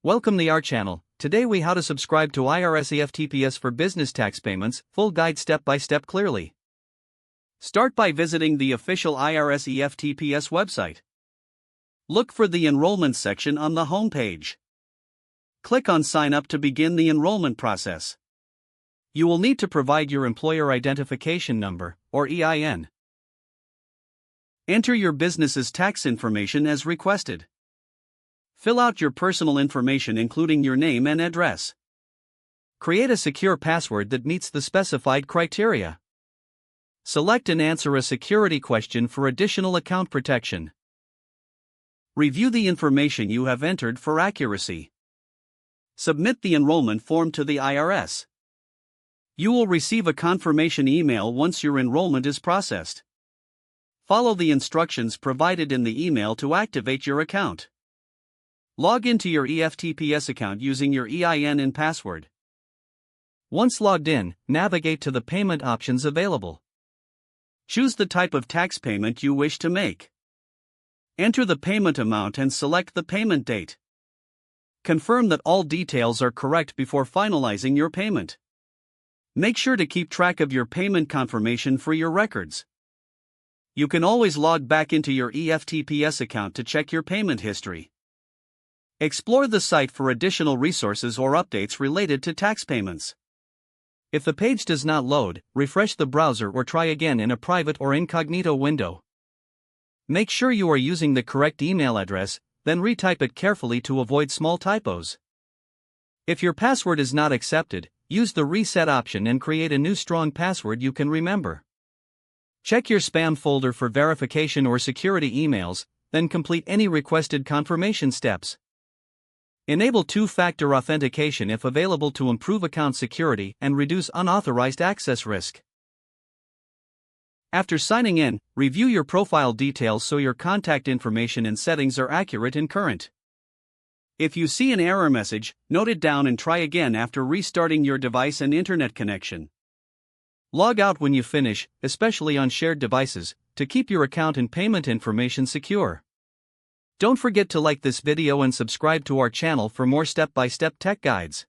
Welcome to our channel. Today we how to subscribe to IRS EFTPS for business tax payments, full guide step by step clearly. Start by visiting the official IRS EFTPS website. Look for the enrollment section on the home page. Click on sign up to begin the enrollment process. You will need to provide your employer identification number, or EIN. Enter your business's tax information as requested. Fill out your personal information including your name and address. Create a secure password that meets the specified criteria. Select and answer a security question for additional account protection. Review the information you have entered for accuracy. Submit the enrollment form to the IRS. You will receive a confirmation email once your enrollment is processed. Follow the instructions provided in the email to activate your account. Log into your EFTPS account using your EIN and password. Once logged in, navigate to the payment options available. Choose the type of tax payment you wish to make. Enter the payment amount and select the payment date. Confirm that all details are correct before finalizing your payment. Make sure to keep track of your payment confirmation for your records. You can always log back into your EFTPS account to check your payment history. Explore the site for additional resources or updates related to tax payments. If the page does not load, refresh the browser or try again in a private or incognito window. Make sure you are using the correct email address, then retype it carefully to avoid small typos. If your password is not accepted, use the reset option and create a new strong password you can remember. Check your spam folder for verification or security emails, then complete any requested confirmation steps. Enable two-factor authentication if available to improve account security and reduce unauthorized access risk. After signing in, review your profile details so your contact information and settings are accurate and current. If you see an error message, note it down and try again after restarting your device and internet connection. Log out when you finish, especially on shared devices, to keep your account and payment information secure. Don't forget to like this video and subscribe to our channel for more step-by-step tech guides.